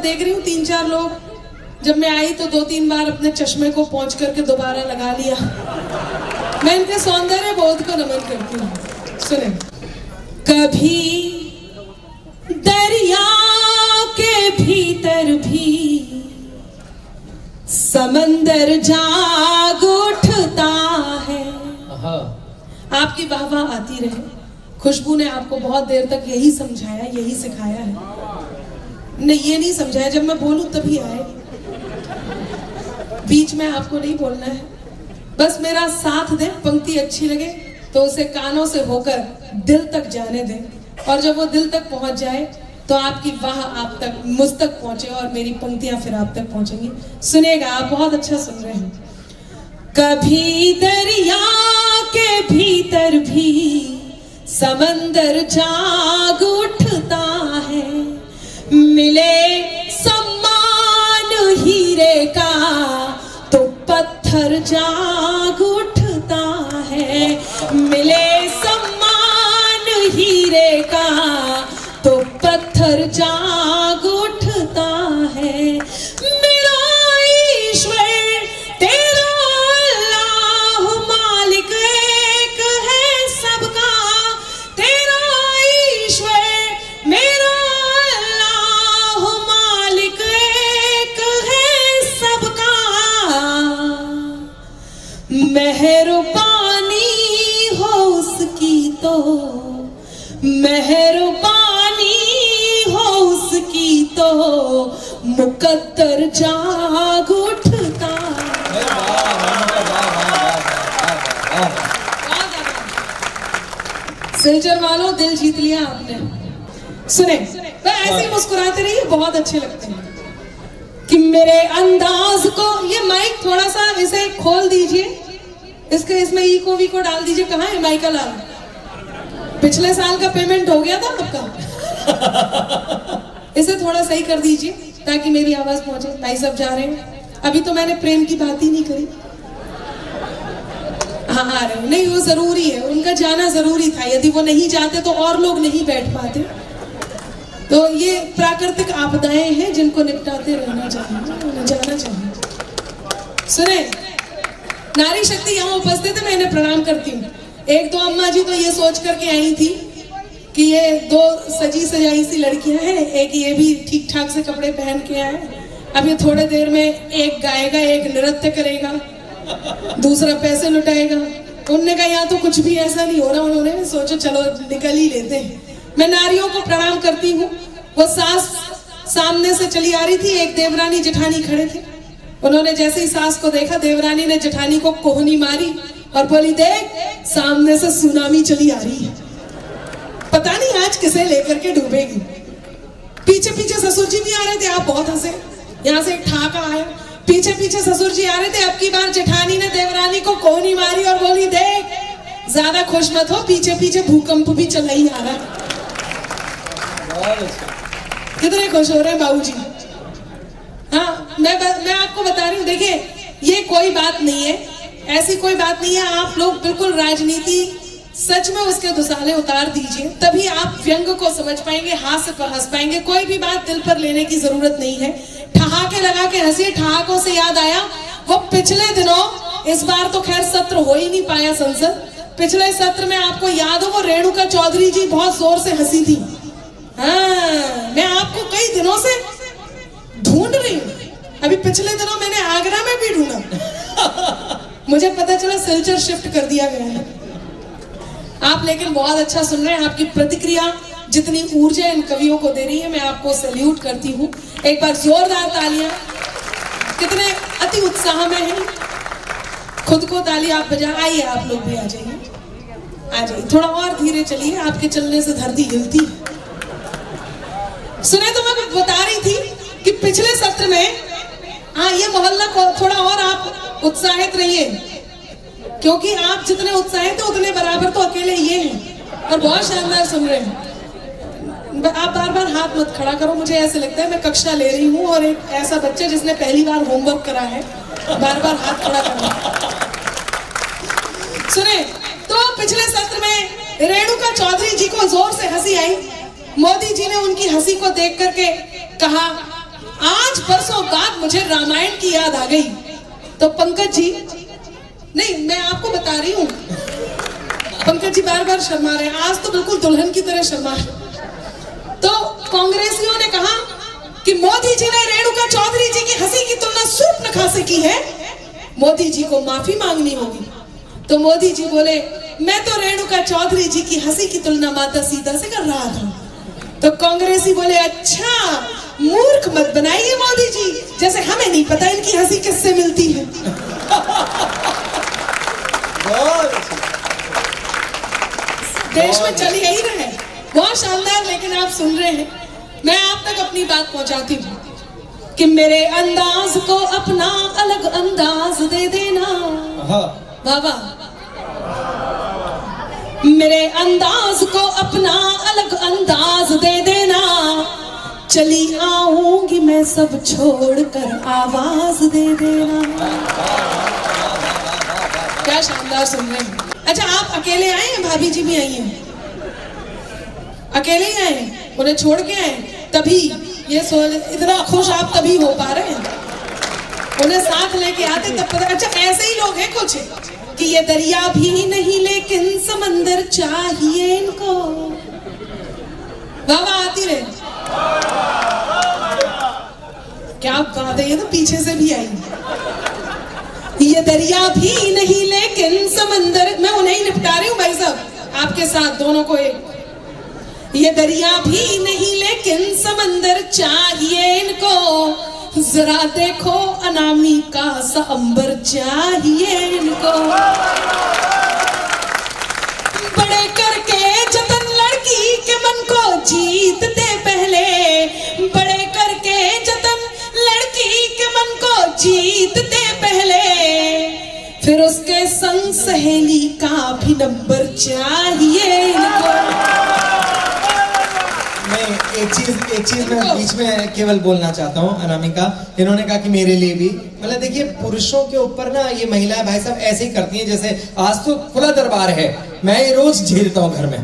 देख रही हूँ 3-4 लोग, जब मैं आई तो 2-3 बार अपने चश्मे को पोंछ करके दोबारा लगा लिया। मैं इनके सौंदर्य बोध को नमन करती हूँ। सुने, कभी दरिया के भीतर भी समंदर जाग उठता है। आपकी वाह आती रहे। खुशबू ने आपको बहुत देर तक यही समझाया, यही सिखाया है। नहीं, ये नहीं समझाया जब मैं बोलूं तभी आए, बीच में आपको नहीं बोलना है। बस मेरा साथ दे, पंक्ति अच्छी लगे तो उसे कानों से होकर दिल तक जाने दें, और जब वो दिल तक पहुंच जाए तो आपकी वाह आप तक, मुझ तक पहुंचे और मेरी पंक्तियां फिर आप तक पहुंचेंगी। सुनेगा, आप बहुत अच्छा सुन रहे हैं। कभी दरिया के भीतर भी समंदर जाग उठता है, मिले सम्मान हीरे का तो पत्थर जाग उठता है, मिले सम्मान हीरे का तो पत्थर जाग उठता है। मेरा ईश्वर तेरा अल्लाह मालिक एक है सबका, तेरा ईश्वर मेरा अल्लाह मालिक एक है सबका। मेहरबानी हो उसकी तो, मेहरबानी हो उसकी तो मुकद्दर जाग उठता। सिलचर वालों, दिल जीत लिया आपने। सुने, तो ऐसे ही मुस्कुराते रहिए, बहुत अच्छे लगते हैं। कि मेरे अंदाज को, ये माइक थोड़ा सा इसे खोल दीजिए, इसके इसमें इको वीको डाल दीजिए। कहाँ है माइका लाल? पिछले साल का पेमेंट हो गया था आपका। इसे थोड़ा सही कर दीजिए ताकि मेरी आवाज पहुंचे। भाई साहब जा रहे हैं, अभी तो मैंने प्रेम की बात ही नहीं करी। हाँ आ रहे हैं, नहीं वो जरूरी है, उनका जाना जरूरी था। यदि वो नहीं जाते तो और लोग नहीं बैठ पाते। तो ये प्राकृतिक आपदाएं हैं जिनको निपटाते रहना चाहिए, उन्हें जाना चाहिए। सुने, नारी शक्ति यहाँ उपस्थित है, मैं इन्हें प्रणाम करती हूँ। 1-2 अम्मा जी तो ये सोच करके आई थी कि ये 2 सजी सजाई सी लड़कियां हैं, एक ये भी ठीक ठाक से कपड़े पहन के आए। अब ये थोड़े देर में एक गाएगा, एक नृत्य करेगा, दूसरा पैसे लुटाएगा। उनने कहा यहाँ तो कुछ भी ऐसा नहीं हो रहा, उन्होंने सोचो चलो निकल ही लेते हैं। मैं नारियों को प्रणाम करती हूँ। वो सास सामने से चली आ रही थी, एक देवरानी जेठानी खड़े थे। उन्होंने जैसे ही सास को देखा, देवरानी ने जेठानी को कोहनी मारी और बोली, देख सामने से सुनामी चली आ रही है, पता नहीं आज किसे लेकर के डूबेगी। पीछे पीछे ससुर जी भी आ रहे थे, आप बहुत हंसे। यहाँ से एक ठहाका आया, पीछे पीछे ससुर जी आ रहे थे। अब की बार जेठानी ने देवरानी को कोहनी मारी और बोली, देख ज्यादा खुश मत हो, पीछे पीछे भूकंप भी चला ही आ रहा है। कितने खुश हो रहे हैं बाबूजी। हाँ, मैं आपको बता रही हूँ, देखिए ये कोई बात नहीं है, ऐसी कोई बात नहीं है। आप लोग बिल्कुल राजनीति सच में उसके दुसाले उतार दीजिए, तभी आप व्यंग को समझ पाएंगे, हास्य पर हंस पाएंगे। कोई भी बात दिल पर लेने की जरूरत नहीं है। ठहाके लगा के हंसिए। ठहाकों से याद आया, वो पिछले दिनों, इस बार तो खैर सत्र हो ही नहीं पाया संसद, पिछले सत्र में आपको याद हो वो रेणुका चौधरी जी बहुत जोर से हंसी थी। हाँ, मैं आपको कई दिनों से ढूंढ रही हूँ। अभी पिछले दिनों मैंने आगरा में भी ढूंढा, मुझे पता चला सिलचर शिफ्ट कर दिया गया है। आप लेकिन बहुत अच्छा सुन रहे हैं। आपकी प्रतिक्रिया जितनी ऊर्जा इन कवियों को दे रही है, मैं आपको सैल्यूट करती हूँ। एक बार जोरदार तालियां। कितने अति उत्साह में हैं, खुद को ताली आप बजा। आइए आप लोग भी आ जाइए, आ जाइए। थोड़ा और धीरे चलिए, आपके चलने से धरती हिलती है। सुने, तो मैं बता रही थी कि पिछले सत्र में, हाँ ये मोहल्ला को थोड़ा और आप उत्साहित रहिए, क्योंकि आप जितने उत्साहित हैं उतने बराबर तो अकेले ये हैं, और बहुत शानदार सुन रहे हैं। आप बार बार हाथ मत खड़ा करो, मुझे ऐसे लगता है मैं कक्षा ले रही हूँ और एक ऐसा बच्चा जिसने पहली बार होमवर्क करा है बार बार हाथ खड़ा करना। सुने, तो पिछले सत्र में रेणुका चौधरी जी को जोर से हंसी आई। मोदी जी ने उनकी हंसी को देख करके कहा आज परसों बाद मुझे रामायण की याद आ गई। तो पंकज जी, नहीं मैं आपको बता रही हूँ, पंकज जी बार बार शर्मा रहे हैं, आज तो बिल्कुल दुल्हन की तरह शर्मा रहे। तो कांग्रेसियों ने कहा कि मोदी जी ने रेणुका चौधरी जी की हंसी की तुलना सूप नखा से की है, मोदी जी को माफी मांगनी होगी। तो मोदी जी बोले, मैं तो रेणुका चौधरी जी की हंसी की तुलना माता सीता से कर रहा था। तो कांग्रेसी बोले, अच्छा मूर्ख मत बनाइए मोदी जी, जैसे हमें नहीं पता इनकी हंसी किससे मिलती है। देश में चल यही रहे, बहुत शानदार। लेकिन आप सुन रहे हैं, मैं आप तक अपनी बात पहुंचाती हूँ कि मेरे अंदाज को अपना अलग अंदाज दे देना। बाबा, मेरे अंदाज को अपना अलग अंदाज दे देना, चली आऊंगी मैं सब छोड़कर आवाज दे देना। क्या शानदार सुन रहे हैं। अच्छा, आप अकेले आए हैं, भाभी जी भी आई हैं? अकेले ही आए, उन्हें छोड़ के आए, तभी ये इतना खुश आप तभी हो पा रहे हैं। उन्हें साथ लेके आते तब पता। अच्छा, ऐसे ही लोग हैं कुछ कि ये दरिया भी नहीं लेकिन समंदर चाहिए इनको। वाह आती रहे, क्या बात है, ये तो पीछे से भी आई। ये दरिया भी नहीं लेकिन समंदर, मैं उन्हें ही निपटा रही हूँ भाई साहब आपके साथ, दोनों को एक। ये दरिया भी नहीं लेकिन समंदर चाहिए इनको, जरा देखो अनामिका सा अंबर चाहिए इनको। बड़े करके जतन लड़की के मन को जीतते पहले, बड़े करके जतन लड़की के मन को जीतते पहले, फिर उसके संग सहेली का भी नंबर चाहिए इनको। एक चीज मैं बीच में केवल बोलना चाहता हूँ अनामिका, इन्होंने कहा कि मेरे लिए भी, मतलब देखिए पुरुषों के ऊपर ना ये महिलाएं भाई साहब ऐसे ही करती हैं, जैसे आज तो खुला दरबार है, मैं ये रोज झेलता हूँ घर में,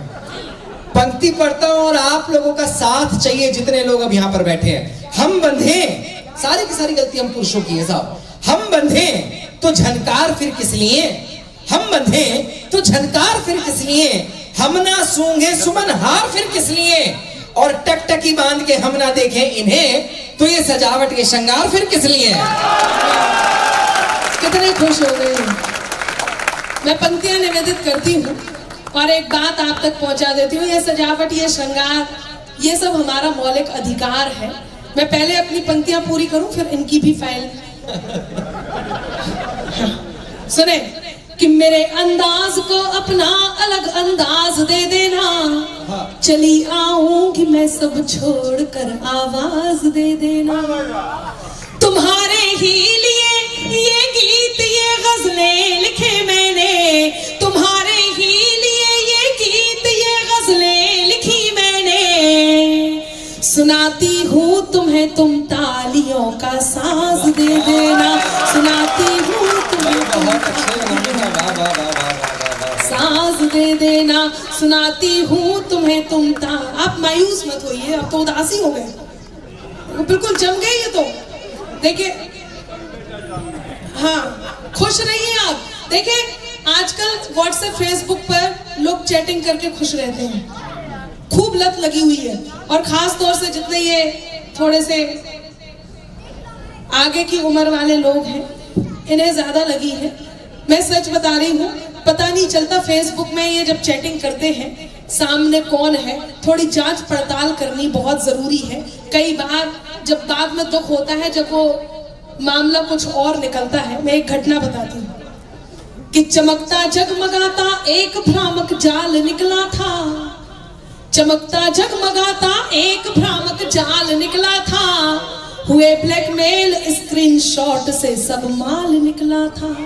पंक्ति पढ़ता हूँ और आप लोगों का साथ चाहिए, जितने लोग अब यहाँ पर बैठे हैं। हम बंधे, सारी की सारी गलती हम पुरुषों की है साहब, हम बंधे तो झनकार फिर किस लिए, हम बंधे तो झनकार फिर किस लिए, हम ना सूंघे सुमन हार फिर किस लिए, और टकटकी बांध के हम ना देखें इन्हें, तो ये सजावट के श्रृंगार फिर किस लिए है। कितने खुश हो गए। मैं पंक्तियां निवेदित करती हूँ और एक बात आप तक पहुंचा देती हूँ, ये सजावट, ये श्रृंगार, ये सब हमारा मौलिक अधिकार है। मैं पहले अपनी पंक्तियां पूरी करूं, फिर इनकी भी फाइल सुने कि मेरे अंदाज को अपना अलग अंदाज दे देना, चली आऊंगी मैं सब छोड़कर आवाज दे देना। तुम्हारे ही लिए ये गीत ये गजलें लिखे मैंने, तुम्हारे ही लिए ये गीत ये गजलें लिखी मैंने, सुनाती हूँ तुम्हें तुम तालियों का साज दे देना, सुनाती हूँ तुम्हें साज दे देना, सुनाती हूँ तुम्हें तुम आप मायूस मत होइए, अब तो उदासी हो गए, बिल्कुल जम गए ये तो। देखिए, हाँ खुश रहिए आप। देखिए आजकल व्हाट्सएप फेसबुक पर लोग चैटिंग करके खुश रहते हैं, खूब लत लगी हुई है, और खास तौर से जितने ये थोड़े से आगे की उम्र वाले लोग हैं इन्हें ज्यादा लगी है। मैं सच बता रही हूँ, पता नहीं चलता फेसबुक में ये जब चैटिंग करते हैं सामने कौन है, थोड़ी जांच पड़ताल करनी बहुत जरूरी है। कई बार जब बाद में दुख होता है, जब वो मामला कुछ और निकलता है। मैं एक घटना बताती हूँ कि चमकता जगमगाता एक भ्रामक जाल निकला था, चमकता जगमगाता एक भ्रामक जाल निकला था, हुए ब्लैकमेल स्क्रीनशॉट से सब माल निकला था।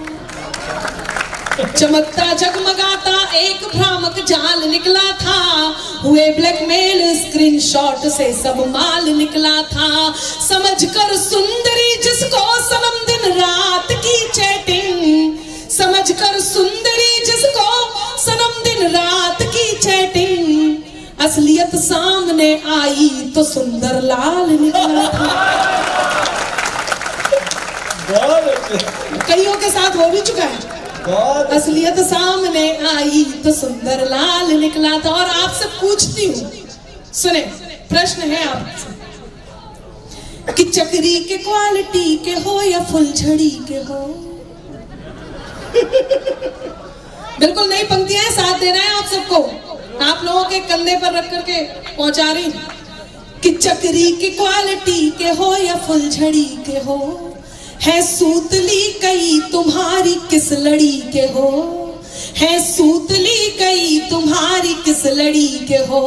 चमकता जगमगाता एक भ्रामक जाल निकला था, हुए ब्लैकमेल स्क्रीनशॉट से सब माल निकला था। समझकर सुंदरी जिसको सनम दिन रात की चैटिंग, समझकर सुंदरी जिसको सनम दिन रात की चैटिंग, असलियत सामने आई तो सुंदर लाल निकला था। कईयों के साथ हो भी चुका है। बहुत असलियत सामने आई तो सुंदर लाल निकला था। और आपसे पूछती हूँ, सुने, प्रश्न है आपसे कि चक्री के क्वालिटी के हो या फुलझड़ी के हो। बिल्कुल नई पंक्तियां, साथ देना है आप सबको, आप लोगों के कंधे पर रख करके पहुंचा रही हूं कि चक्री की क्वालिटी के हो या फुलझड़ी के हो, है सूतली कई तुम्हारी किस लड़ी के हो, है सूतली कई तुम्हारी किस लड़ी के हो।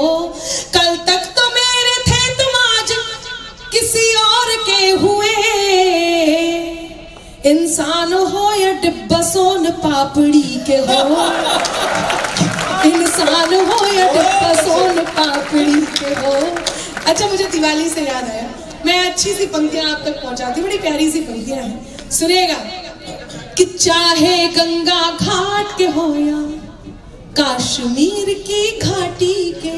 कल तक तो मेरे थे तुम आज किसी और के हुए, इंसान हो या डिब्बा सोन पापड़ी के हो, इंसान हो या डिब्बा सोन पापड़ी के हो। अच्छा, मुझे दिवाली से याद आया, मैं अच्छी सी पंक्तियां आप तक पहुंचाती, बड़ी प्यारी सी पंक्तियां हैं, सुनिएगा कि चाहे गंगा घाट के हो या कश्मीर की घाटी के।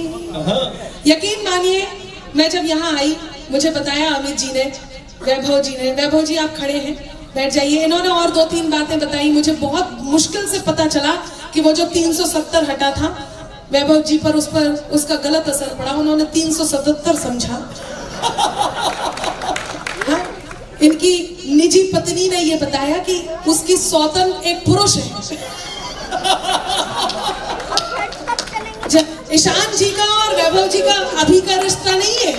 यकीन मानिए, मैं जब यहाँ आई, मुझे बताया अमित जी ने, वैभव जी ने, वैभव जी आप खड़े हैं, बैठ जाइए, इन्होंने और 2-3 बातें बताई। मुझे बहुत मुश्किल से पता चला कि वो जो 370 हटा था वैभव जी पर, उस पर उसका गलत असर पड़ा, उन्होंने 377 समझा। हाँ? इनकी निजी पत्नी ने ये बताया कि उसकी सौतन एक पुरुष है। ईशान जी का और वैभव जी का अभी का रिश्ता नहीं है।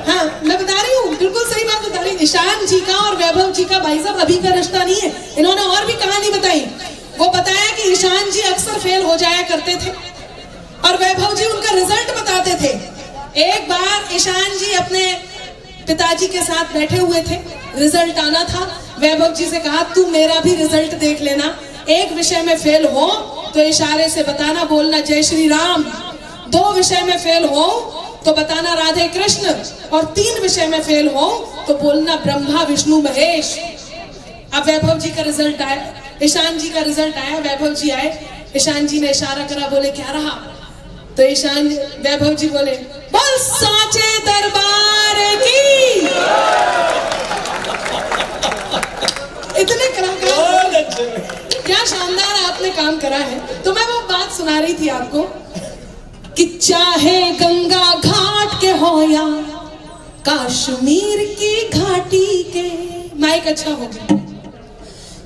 हाँ, मैं बता रही हूँ, बिल्कुल सही बात बता रही हूँ। ईशान जी का और वैभव जी का भाई साहब अभी का रिश्ता नहीं है। इन्होंने और भी कहानी बताई। वो बताया कि ईशान जी अक्सर फेल हो जाया करते थे और वैभव जी उनका रिजल्ट बताते थे। एक बार ईशान जी अपने पिताजी के साथ बैठे हुए थे, रिजल्ट आना था। वैभव जी से कहा, तू मेरा भी रिजल्ट देख लेना, एक विषय में फेल हो तो इशारे से बताना, बोलना जय श्री राम। 2 विषय में फेल हो तो बताना राधे कृष्ण, और 3 विषय में फेल हो तो बोलना ब्रह्मा विष्णु महेश। अब वैभव जी का रिजल्ट आया, ईशान जी का रिजल्ट आया, वैभव जी आए, ईशान जी ने इशारा करा, बोले क्या रहा? तो ईशान वैभव जी बोले, बोल साचे दरबार की। इतने कलाकार, क्या शानदार आपने काम करा है। तो मैं वो बात सुना रही थी आपको कि चाहे गंगा घाट के हो या कश्मीर की घाटी के, माइक अच्छा हो गया,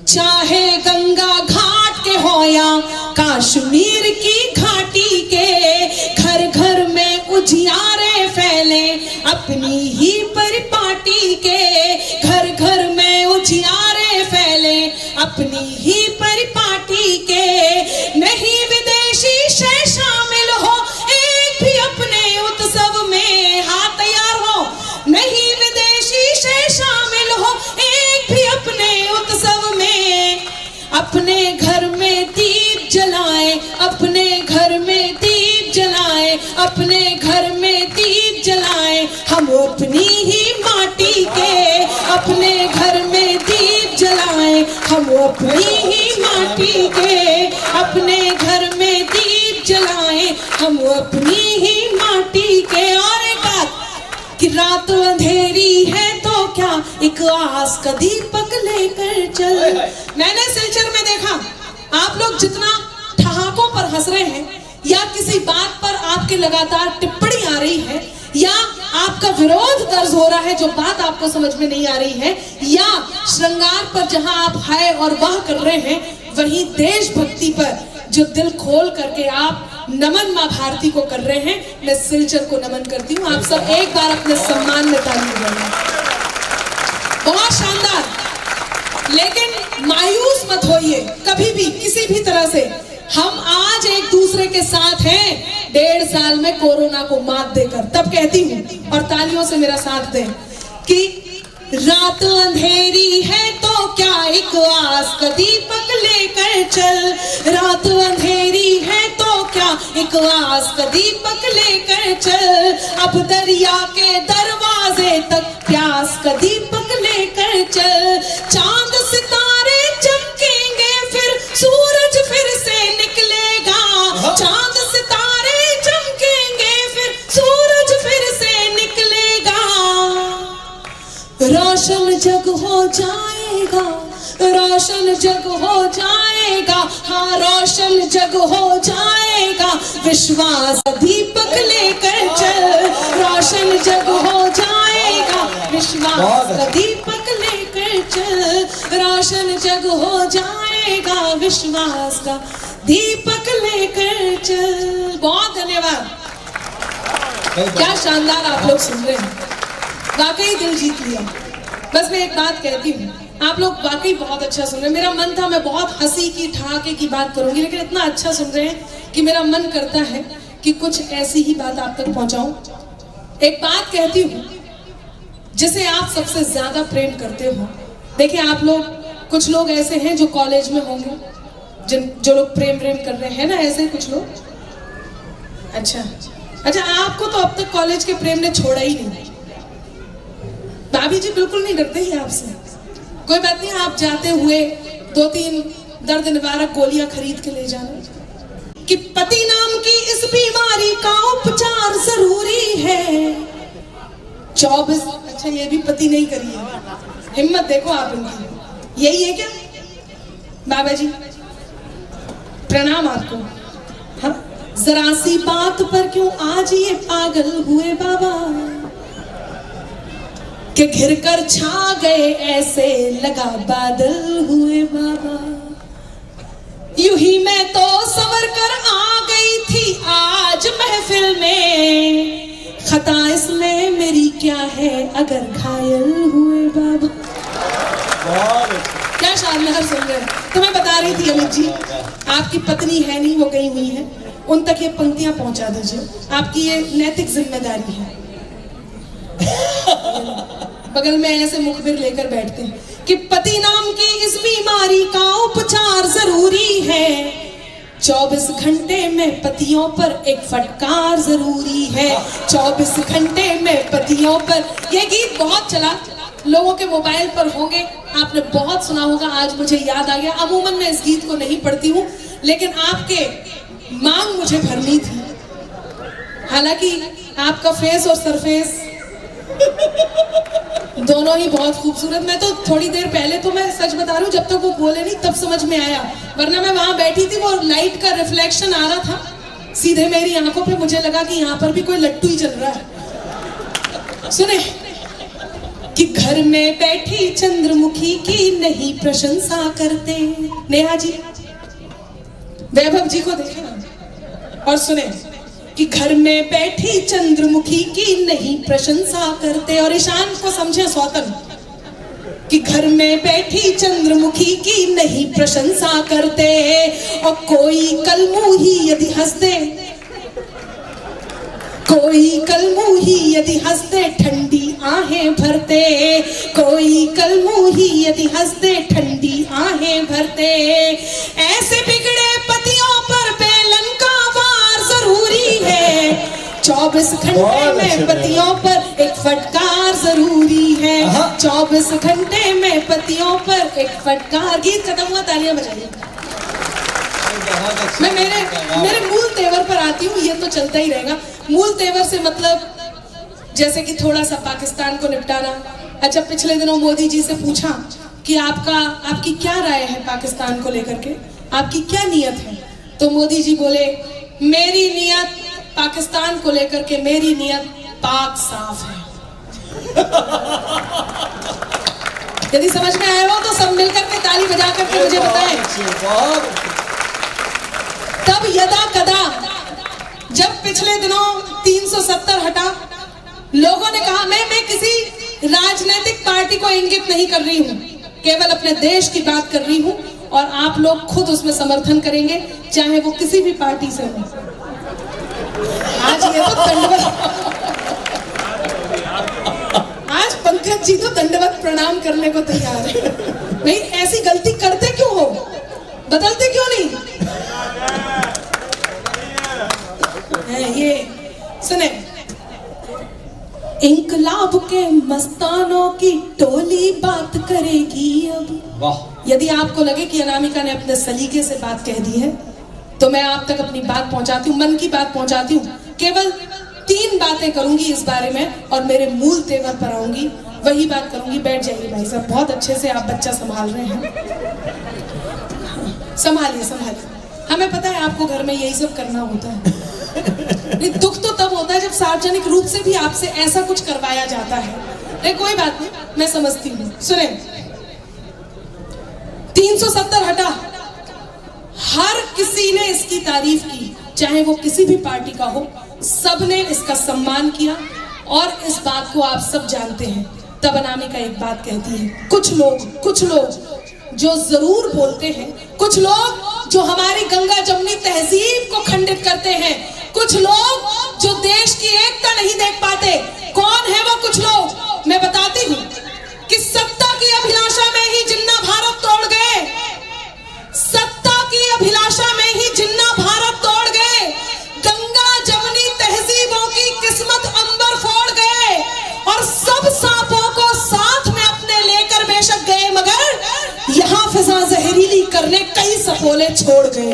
चाहे गंगा घाट के हो या कश्मीर की घाटी के, घर घर में उजियारे फैले अपनी ही परिपाटी के, घर घर में उजियारे फैले अपनी ही परिपाटी के। नहीं विदेशी शय शामिल हो एक भी अपने उत्सव में, हाथ तैयार हो, नहीं विदेशी शय शामिल हो एक भी अपने उत्सव में। अपने घर में दीप जलाए, अपने घर में दीप जलाए, अपने घर में दीप जलाए, हम अपनी ही माटी के, अपने घर में दीप जलाए, हम अपनी ही माटी के, अपने घर में दीप जलाए, हम अपनी ही माटी के। और एक बात कि रात अंधेरी है तो क्या एक आस का दीपक लेकर चल। मैंने सिलचर में देखा, आप लोग जितना ठहाकों पर हंस रहे हैं या किसी बात पर आपके लगातार टिप्पणी आ रही है या आपका विरोध दर्ज हो रहा है जो बात आपको समझ में नहीं आ रही है, या श्रृंगार पर जहां आप हाय और वाह कर रहे हैं, वहीं देशभक्ति पर जो दिल खोल करके आप नमन मां भारती को कर रहे हैं, मैं सिलचर को नमन करती हूँ। आप सब एक बार अपने सम्मान में ताली बजाइए। बहुत शानदार। लेकिन मायूस मत होइए कभी भी किसी भी तरह से। हम आज एक दूसरे के साथ हैं 1.5 साल में कोरोना को मात देकर। तब कहती हूँ, और तालियों से मेरा साथ दें, कि रात अंधेरी है तो क्या एक आस का दीपक लेकर चल, रात अंधेरी है तो क्या एक आस का दीपक लेकर चल, अब दरिया के दरवाजे तक प्यास का दीपक लेकर चल। चांद सितारे चमकेंगे फिर सूरज फिर से निकलेगा, चांद सितारे चमकेंगे फिर सूरज फिर से निकलेगा। रोशन जग हो जाएगा, रोशन जग हो जाएगा, हाँ रोशन जग हो जाएगा, विश्वास दीपक लेकर चल, रोशन जग हो जाएगा, विश्वास दीपक लेकर चल, रोशन जग हो जाएगा, विश्वास का दीपक लेकर चल। बहुत धन्यवाद। क्या शानदार आप लोग सुन रहे हैं, वाकई दिल जीत लिया। बस मैं एक बात कहती हूँ, आप लोग वाकई बहुत अच्छा सुन रहे हैं। मेरा मन था मैं बहुत हंसी की ठहाके की बात करूंगी, लेकिन इतना अच्छा सुन रहे हैं कि मेरा मन करता है कि कुछ ऐसी ही बात आप तक पहुंचाऊं। एक बात कहती हूँ, जिसे आप सबसे ज्यादा प्रेम करते हो। देखिए आप लोग, कुछ लोग ऐसे हैं जो कॉलेज में होंगे, जो लोग प्रेम कर रहे हैं ना, ऐसे कुछ लोग। अच्छा, आपको तो अब तक कॉलेज के प्रेम ने छोड़ा ही नहीं। भाभी जी बिल्कुल नहीं डरते ही आपसे। कोई बात नहीं, आप जाते हुए 2-3 दर्द निवारक गोलियां खरीद के ले जाना। कि पति नाम की इस बीमारी का उपचार जरूरी है 24। अच्छा, ये भी पति नहीं करी है, हिम्मत देखो आप इनकी। यही है क्या बाबा जी? प्रणाम आपको। हाँ, जरा सी बात पर क्यों आज ये पागल हुए बाबा, कि घिर कर छा गए ऐसे लगा बादल हुए बाबा। यूं ही मैं तो संवर कर आ गई थी आज महफिल में, खता इसमें मेरी क्या है अगर घायल हुए बाबा। क्या शानदार सुन रहे हैं। तो मैं बता रही थी अमित जी, आपकी पत्नी है नहीं, वो गई हुई है, उन तक ये पंक्तियां पहुंचा दीजिए, आपकी ये नैतिक जिम्मेदारी है। बगल में ऐसे मुखबिर लेकर बैठते हैं कि पति नाम की इस बीमारी का उपचार जरूरी है, 24 घंटे में पतियों पर एक फटकार जरूरी है, 24 घंटे में पतियों पर। ये गीत बहुत चला, लोगों के मोबाइल पर होंगे, आपने बहुत सुना होगा। आज मुझे याद आ गया। अमूमन मैं इस गीत को नहीं पढ़ती हूँ, लेकिन आपके मांग मुझे भरनी थी। हालांकि आपका फेस और सरफेस दोनों ही बहुत खूबसूरत। मैं तो थोड़ी देर पहले, तो मैं सच बता रही हूँ, जब तक वो बोले नहीं तब समझ में आया, वरना मैं वहां बैठी थी, वो लाइट का रिफ्लेक्शन आ रहा था सीधे मेरी आंखों पे, मुझे लगा कि यहाँ पर भी कोई लट्टू ही चल रहा है। सुने कि घर में बैठी चंद्रमुखी की नहीं प्रशंसा करते। नेहा जी, वैभव जी को देखे ना, और सुने कि घर में बैठी चंद्रमुखी की नहीं प्रशंसा करते। और ईशान को समझे स्वतन, कि घर में बैठी चंद्रमुखी की नहीं प्रशंसा करते, और कोई कलमुही यदि हंसते, कोई कलमुही यदि हंसते ठंडी आहें भरते, कोई कलमुही यदि हंसते ठंडी आहें भरते। ऐसे बिगड़े पतियों पर बेलन का वार जरूरी है, 24 घंटे में पतियों पर एक फटकार जरूरी है, 24 घंटे में पतियों पर एक फटकार। गीत खत्म हुआ, तालियां बजाइए। मैं मेरे मूल तेवर पर आती हूँ, ये तो चलता ही रहेगा। मूल तेवर से मतलब जैसे कि थोड़ा सा पाकिस्तान को निपटाना। अच्छा, पिछले दिनों मोदी जी से पूछा कि आपकी क्या राय है पाकिस्तान को लेकर के, आपकी क्या नियत है? तो मोदी जी बोले, मेरी नियत पाकिस्तान को लेकर के, मेरी नियत पाक साफ है। यदि समझ में आया हो तो सब मिलकर के ताली बजा करके मुझे बताएं। तब यदा कदा, जब पिछले दिनों 370 हटा, लोगों ने कहा मैं किसी राजनीतिक पार्टी को इंगित नहीं कर रही हूं, केवल अपने देश की बात कर रही हूं, और आप लोग खुद उसमें समर्थन करेंगे, चाहे वो किसी भी पार्टी से हो। आज ये तो दंडवत, आज पंकज जी तो दंडवत प्रणाम करने को तैयार है। नहीं, ऐसी गलती करते क्यों हो, बदलते क्यों नहीं? ये सुने, इंकलाब के मस्तानों की टोली बात करेगी अब। वाह। यदि आपको लगे कि अनामिका ने अपने सलीके से बात कह दी है, तो मैं आप तक अपनी बात पहुंचाती हूँ, मन की बात पहुंचाती हूँ। केवल 3 बातें करूंगी इस बारे में, और मेरे मूल तेवर पर आऊंगी। वही बात करूंगी। बैठ जाइए भाई साहब, बहुत अच्छे से आप बच्चा संभाल रहे हैं। संभालिए संभालिए, हमें पता है आपको घर में यही सब करना होता है। नहीं, दुख तो तब होता है जब सार्वजनिक रूप से भी आपसे ऐसा कुछ करवाया जाता है। नहीं कोई बात नहीं, मैं समझती हूँ। सुने, 370 हटा, हर किसी ने इसकी तारीफ की, चाहे वो किसी भी पार्टी का हो, सबने इसका सम्मान किया और इस बात को आप सब जानते हैं। तब अनामिका एक बात कहती है, कुछ लोग जो जरूर बोलते हैं, कुछ लोग जो हमारी गंगा जमुनी तहजीब को खंडित करते हैं, कुछ लोग जो देश की एकता नहीं देख पाते। कौन है वो कुछ लोग? मैं बताती हूँ कि सत्ता की अभिलाषा में ही जिन्ना भारत तोड़ गए, सत्ता की अभिलाषा में ही जिन्ना भारत तोड़ गए, गंगा जमुनी तहजीबों की किस्मत अंबर फोड़ गए और सब सांपों को साथ में अपने लेकर बेशक गए, मगर यहाँ फिजा जहरीली करने कई सपोले छोड़ गए।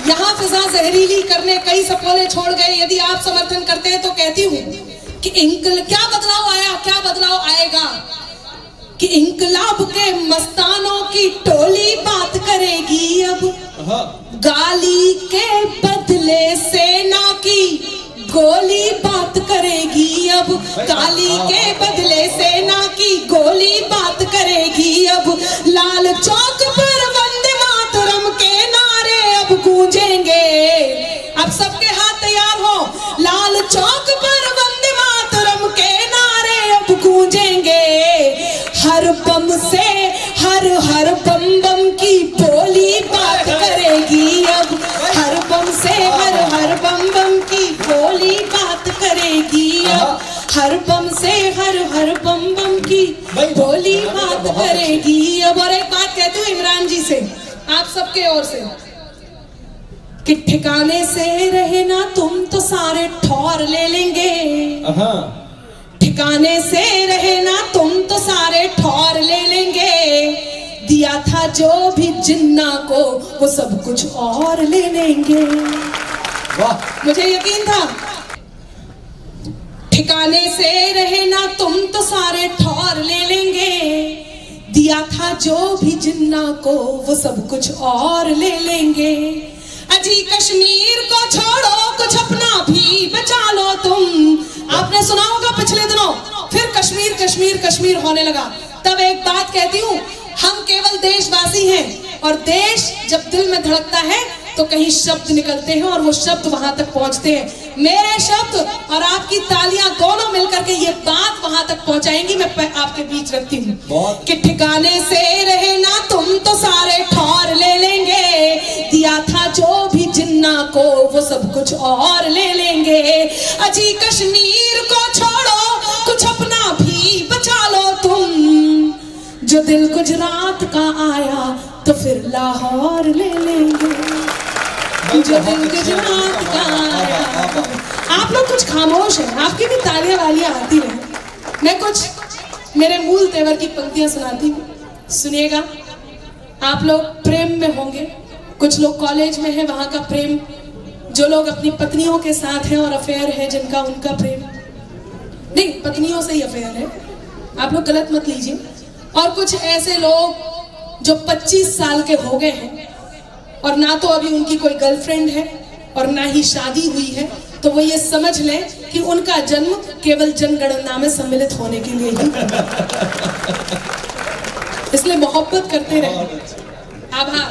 यहाँ फिजा जहरीली करने कई सपोले छोड़ गए। यदि आप समर्थन करते हैं तो कहती हूँ कि क्या बदलाव आएगा कि इंकलाब के मस्तानों की टोली बात करेगी अब, गाली के बदले सेना की गोली बात करेगी अब, गाली के बदले सेना की गोली बात करेगी अब, लाल चौक पर वंदे मातरम के नारे अब गूंजेंगे। अब सबके हाथ तैयार हो, लाल चौक पर वंदे मातरम के नारे अब गूंजेंगे। हर बम से हर बम बम की बोली बात करेगी अब, हर बम से हर बम बम की बोली बात करेगी अब, हर बम से हर बम बम की बोली बात करेगी अब। और एक बात कहती हूँ इमरान जी से, आप सबके ओर से, कि ठिकाने से रहे ना तुम तो सारे ठौर ले लेंगे, ठिकाने से रहे ना तुम तो सारे ठौर ले लेंगे, दिया था जो भी जिन्ना को वो सब कुछ और ले लेंगे। वाह, मुझे यकीन था। ठिकाने से रहे ना तुम तो सारे ठौर ले लेंगे, दिया था जो भी जिन्ना को वो सब कुछ और ले लेंगे। अजी कश्मीर को छोड़ो, कुछ अपना भी बचा लो तुम। आपने सुना होगा पिछले दिनों फिर कश्मीर कश्मीर कश्मीर होने लगा। तब एक बात कहती हूँ, हम केवल देशवासी हैं और देश जब दिल में धड़कता है तो कहीं शब्द निकलते हैं और वो शब्द वहां तक पहुंचते हैं। मेरे शब्द और आपकी तालियां दोनों मिलकर के ये बात वहां तक पहुंचाएंगी। मैं आपके बीच रखती हूँ कि ठिकाने से रहे ना तुम तो सारे ठौर ले लेंगे, दिया था जो भी जिन्ना को वो सब कुछ और ले लेंगे। अजी कश्मीर को छोड़ो, कुछ अपना भी बचा लो तुम, जो दिल गुजरात का आया तो फिर लाहौर ले लेंगे, जो दिल गुजरात का आया। आप लोग कुछ खामोश हैं, आपकी भी तालियां वालियां आती रहे। मैं कुछ मेरे मूल तेवर की पंक्तियां सुनाती हूँ, सुनिएगा। आप लोग प्रेम में होंगे, कुछ लोग कॉलेज में हैं, वहां का प्रेम, जो लोग अपनी पत्नियों के साथ हैं और अफेयर है जिनका, उनका प्रेम नहीं, पत्नियों से ही अफेयर है, आप लोग गलत मत लीजिए। और कुछ ऐसे लोग जो 25 साल के हो गए हैं और ना तो अभी उनकी कोई गर्लफ्रेंड है और ना ही शादी हुई है, तो वो ये समझ लें कि उनका जन्म केवल जनगणना में सम्मिलित होने के लिए ही। इसलिए मोहब्बत करते रहे। आभार,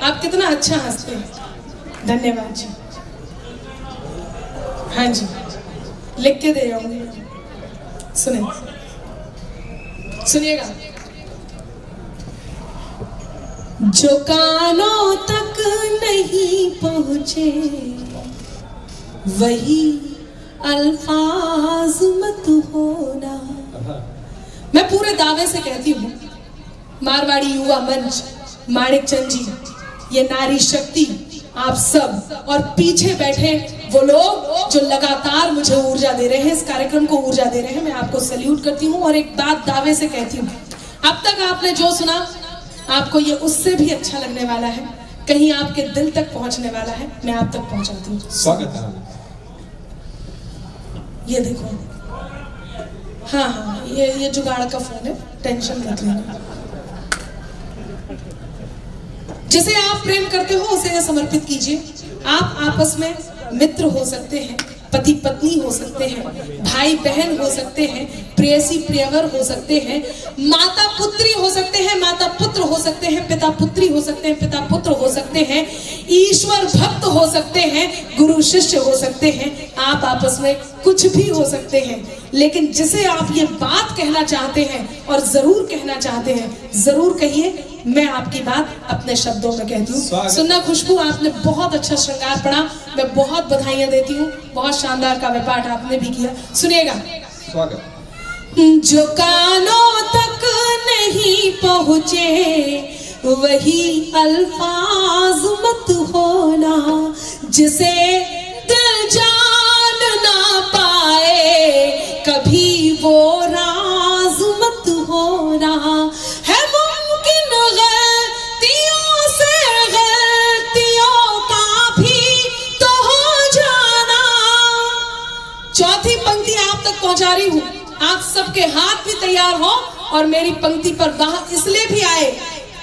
आप कितना अच्छा हंसते हैं, धन्यवाद जी। हाँ जी, लिख के दे जाऊंगी, सुनिएगा। जो कानों तक नहीं पहुंचे वही अल्फाज मत होना। मैं पूरे दावे से कहती हूँ, मारवाड़ी युवा मंच, माणिक चंद जी, ये नारी शक्ति, आप सब और पीछे बैठे वो लोग जो लगातार मुझे ऊर्जा दे रहे हैं, इस कार्यक्रम को ऊर्जा दे रहे हैं, मैं आपको सैल्यूट करती हूँ। और एक बात दावे से कहती हूँ, अब तक आपने जो सुना आपको ये उससे भी अच्छा लगने वाला है, कहीं आपके दिल तक पहुंचने वाला है, मैं आप तक पहुंचाती हूँ। स्वागत है। ये देखो, हाँ हाँ, ये जुगाड़ का फोन है, टेंशन मत लेना। जिसे आप प्रेम करते हो उसे समर्पित कीजिए। आप आपस में मित्र हो सकते हैं, पति पत्नी हो सकते हैं, भाई बहन हो सकते हैं, प्रेयसी प्रियवर हो सकते हैं, माता पुत्री हो सकते हैं, माता पुत्र हो सकते हैं, पिता पुत्री हो सकते हैं, पिता पुत्र हो सकते हैं, ईश्वर भक्त हो सकते हैं, गुरु शिष्य हो सकते हैं। आप आपस में कुछ भी हो सकते हैं, लेकिन जिसे आप ये बात कहना चाहते हैं और जरूर कहना चाहते हैं, जरूर कहिए। मैं आपकी बात अपने शब्दों में कहती हूँ। सुनना खुशबू, आपने बहुत अच्छा श्रृंगार पढ़ा, मैं बहुत बधाइयां देती हूँ। बहुत शानदार काव्य पाठ आपने भी किया। सुनिएगा। स्वागत। जो कानों तक नहीं पहुँचे वही अल्फाज मत होना, जिसे दिल जान ना पाए कभी वो राज मत होना। है मुमकिन गलतियों से गलतियों का भी तो हो जाना। चौथी पंक्ति आप तक पहुंचा रही हूँ, आप सबके हाथ भी तैयार हो और मेरी पंक्ति पर वाह इसलिए भी आए,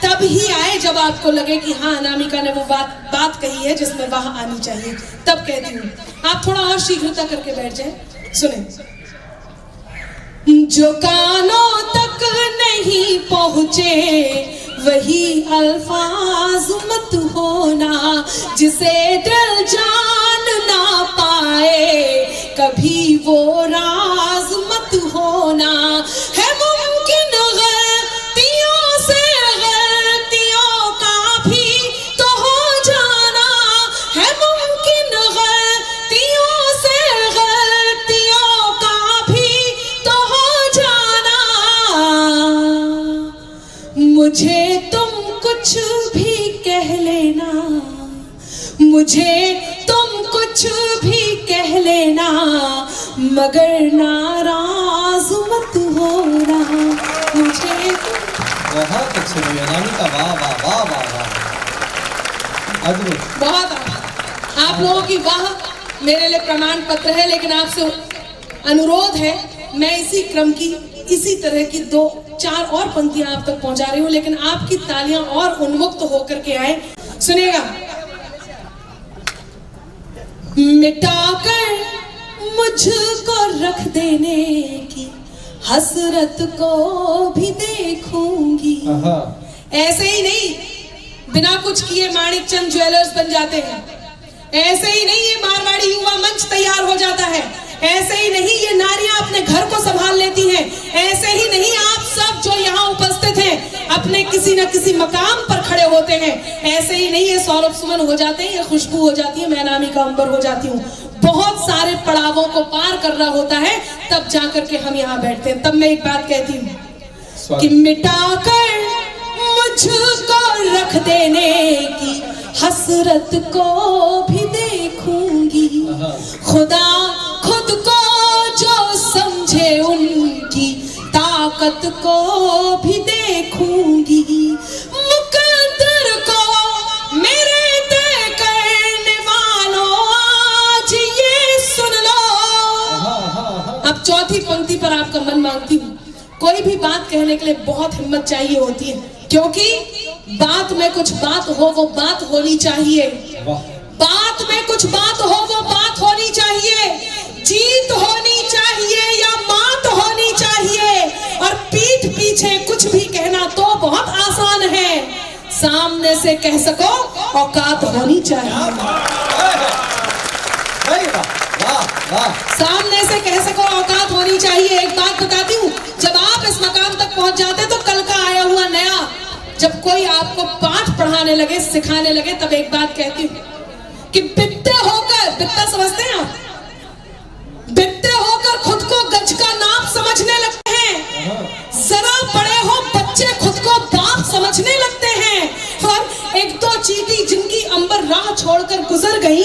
तब ही आए जब आपको लगे कि हाँ अनामिका ने वो बात कही है जिसमें वाह आनी चाहिए, तब कहती हूँ। आप थोड़ा और शीघ्रता करके बैठ जाए। सुने। जो कानों तक नहीं पहुँचे वही अल्फाज मत होना, जिसे दिल जान ना पाए कभी वो राज मत होना। है मुमकिन गलतियों से गलतियों का भी तो हो जाना। है मुमकिन गलतियों से गलतियों का भी तो हो जाना। मुझे तुम कुछ भी कह लेना, मुझे तुम कुछ भी कह लेना, मगर नाराज मत होना। मुझे बहुत अच्छे लगे अनामिका, वाह वाह वाह वाह वाह, अद्भुत। बहुत आप लोगों की वाह मेरे लिए प्रमाण पत्र है, लेकिन आपसे अनुरोध है, मैं इसी क्रम की इसी तरह की 2-4 और पंक्तियां आप तक पहुंचा रही हूं, लेकिन आपकी तालियां और उन्मुक्त होकर के आए। सुनिएगा। मिटाकर मुझको रख देने की हसरत को भी देखूंगी। ऐसे ही नहीं बिना कुछ किए माणिक चंद ज्वेलर्स बन जाते हैं, ऐसे ही नहीं ये मारवाड़ी युवा मंच तैयार हो जाता है, ऐसे ही नहीं ये नारियां अपने घर को संभाल लेती हैं, ऐसे ही नहीं आप सब जो यहाँ उपस्थित हैं अपने किसी न किसी मकाम पर खड़े होते हैं, ऐसे ही नहीं ये सौरभ सुमन हो जाते हैं, ये खुशबू हो जाती है, मैं अनामिका अंबर हो जाती हूँ। बहुत सारे पड़ावों को पार करना होता है, तब जाकर के हम यहाँ बैठते हैं। तब मैं एक बात कहती हूँ कि मिटाकर मुझको रख देने की हसरत को भी देखूंगी। खुदा खुद को जो समझे उनकी ताकत को भी देखूंगी। मुकद्दर को मेरे तय करने वालों आज ये सुन लो। अब चौथी पंक्ति पर आपका मन मांगती हूँ। कोई भी बात कहने के लिए बहुत हिम्मत चाहिए होती है, क्योंकि बात में कुछ बात हो वो बात होनी चाहिए, बात में कुछ बात हो वो बात होनी चाहिए, जीत होनी चाहिए या मात होनी चाहिए। और पीठ पीछे कुछ भी कहना तो बहुत आसान है, सामने से कह सको औकात होनी चाहिए। सामने से कह सको औकात होनी चाहिए। एक बात बताती हूँ, जब आप इस मकाम तक पहुंच जाते तो कल का आया हुआ नया जब कोई आपको पाठ पढ़ाने लगे, सिखाने लगे, तब एक बात कहती हूँ कि बिट्टे होकर, बिट्टा समझते हैं आप, बिट्टे होकर खुद को गज का नाप समझने लगते हैं। जरा बड़े हो बच्चे खुद को बाप समझने लगते हैं। और एक दो चींटी जिनकी अंबर राह छोड़कर गुजर गई,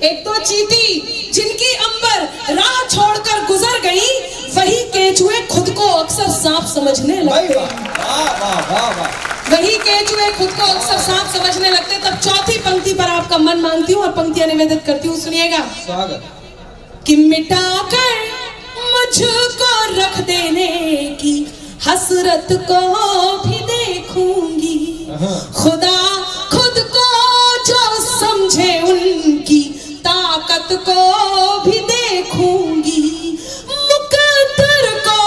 एक दो चींटी जिनकी अंबर राह छोड़कर गुजर गई, वही केचुए खुद को अक्सर सांप समझने लगते हैं। वही केचुए खुद को अक्सर सांप समझने लगते। तब चौथी पंक्ति पर आपका मन मांगती हूँ और पंक्तियां निवेदित करती हूँ। सुनिएगा। स्वागत। कि मिटाकर तुझको रख देने की हसरत को भी देखूंगी। खुदा खुद को जो समझे उनकी ताकत को भी देखूंगी। मुकद्दर को